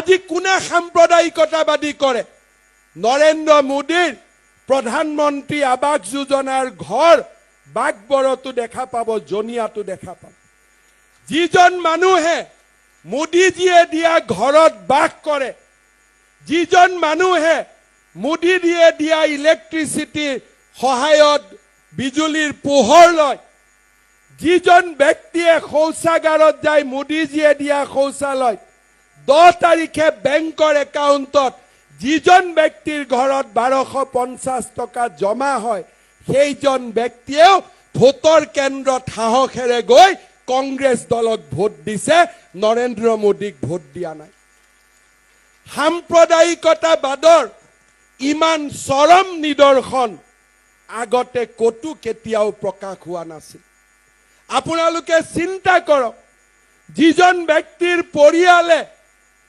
আজি কোনে সাম্প্ৰদায়িকতাবাদী কৰে নৰেন্দ্ৰ মোদীৰ প্ৰধানমন্ত্ৰী আৱাস যোজনাৰ ঘৰ বাগবৰতো দেখা পাব জনিয়াতো দেখা পাব যিজন মানুহে মোদীজীয়ে দিয়া ঘৰত বাস কৰে যিজন মানুহে মোদীজীয়ে দিয়া ইলেক্ট্ৰিচিটিৰ সহায়ত বিজুলীৰ পোহৰ লয় যিজন ব্যক্তিয়ে শৌচাগাৰত যায় মোদীজীয়ে দিয়া শৌচালয় 10 তাৰিখে বেংকৰ একাউণ্টত যিজন ব্যক্তিৰ ঘৰত 1250 টকা জমা হয় সেইজন ব্যক্তিয়েও ভোটৰ কেন্দ্ৰত সাহসেৰে গৈ কংগ্ৰেছ দলক ভোট দিছে নৰেন্দ্ৰ মোদীক ভোট দিয়া নাই সাম্প্ৰদায়িকতাবাদৰ ইমান চৰম নিদৰ্শন আগতে কতো কেতিয়াও প্ৰকাশ হোৱা নাছিল আপোনালোকে চিন্তা কৰক যিজন ব্যক্তিৰ পৰিয়ালে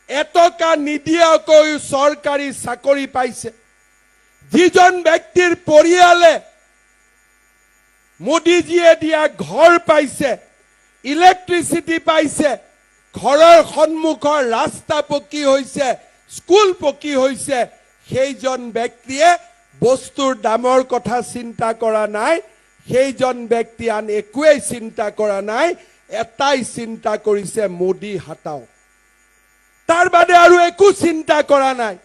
এটকা নিদিয়াকৈ চৰকাৰী চাকৰি পাইছে যিজন ব্যক্তিৰ পৰিয়ালে মোদীজীয়ে দিয়া ঘৰ পাইছে ইলেক্ট্ৰিচিটি পাইছে ঘৰৰ সন্মুখৰ ৰাস্তা পকী হৈছে স্কুল পকী হৈছে সেইজন ব্যক্তিয়ে বস্তুৰ দামৰ কথা চিন্তা কৰা নাই সেইজন ব্যক্তি আন একোৱেই চিন্তা কৰা নাই এটাই চিন্তা কৰিছে মোদী হাটাও তাৰ বাদে আৰু একো চিন্তা কৰা নাই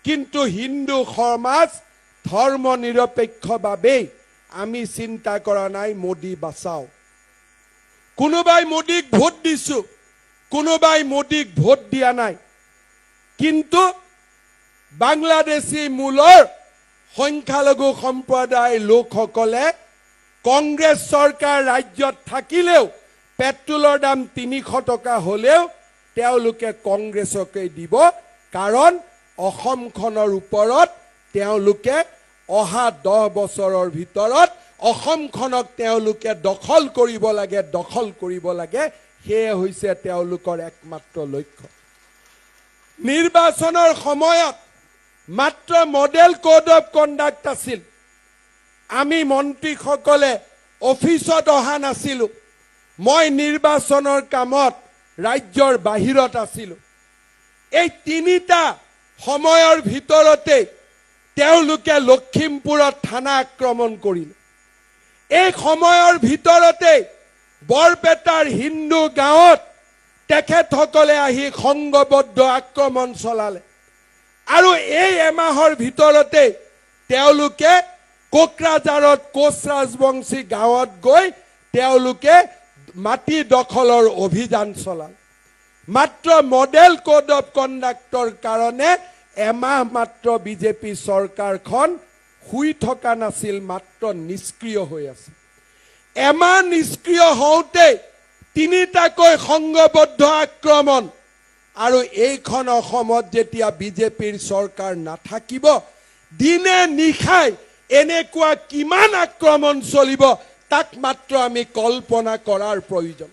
কিন্তু হিন্দু সমাজ ধৰ্ম নিৰপেক্ষভাৱে আমি চিন্তা কৰা নাই মোদী বাঁচাও কোনোবাই মোদীক ভোট দিছো কোনোবাই মোদীক ভোট দিয়া নাই কিন্তু বাংলাদেশী মূলৰ সংখ্যালঘু সম্প্ৰদায়ৰ লোকসকলে কংগ্ৰেছ চৰকাৰ ৰাজ্যত থাকিলেও পেট্ৰলৰ দাম 300 টকা হলেও তেওঁলোকে কংগ্ৰেছকে দিব কাৰণ অসমখনৰ ওপৰত তেওঁলোকে অহা 10 বছৰৰ ভিতৰত অসমখনক তেওঁলোকে দখল কৰিব লাগে সেয়ে হৈছে তেওঁলোকৰ একমাত্ৰ লক্ষ্য নিৰ্বাচনৰ সময়ত মাত্ৰ মডেল কোড অফ কণ্ডাক্ট আছিল আমি মন্ত্ৰীসকলে অফিচত অহা নাছিলো মই নিৰ্বাচনৰ কামত ৰাজ্যৰ বাহিৰত আছিলো এই তিনিটা সময়ৰ ভিতৰতে তেওঁলোকে লখিমপুৰত থানা আক্ৰমণ কৰিলে এই সময়ৰ ভিতৰতে বৰপেটাৰ হিন্দু গাঁৱত তেখেতসকলে আহি সংগবদ্ধ আক্ৰমণ চলালে আৰু এই এমাহৰ ভিতৰতে তেওঁলোকে কোকৰাঝাৰত কোচ ৰাজবংশী গাঁৱত গৈ তেওঁলোকে মাটি দখলৰ অভিযান চলালে মাত্ৰ মডেল কোড অফ কণ্ডাক্টৰ কাৰণে এমাহ মাত্ৰ বিজেপি চৰকাৰখন শুই থকা নাছিল মাত্ৰ নিষ্ক্ৰিয় হৈ আছে এমাহ নিষ্ক্ৰিয় হওঁতে তিনিটাকৈ সংগবদ্ধ আক্ৰমণ আৰু এইখন অসমত যেতিয়া বিজেপিৰ চৰকাৰ নাথাকিব দিনে নিশাই এনেকুৱা কিমান আক্ৰমণ চলিব তাক মাত্ৰ আমি কল্পনা কৰাৰ প্ৰয়োজন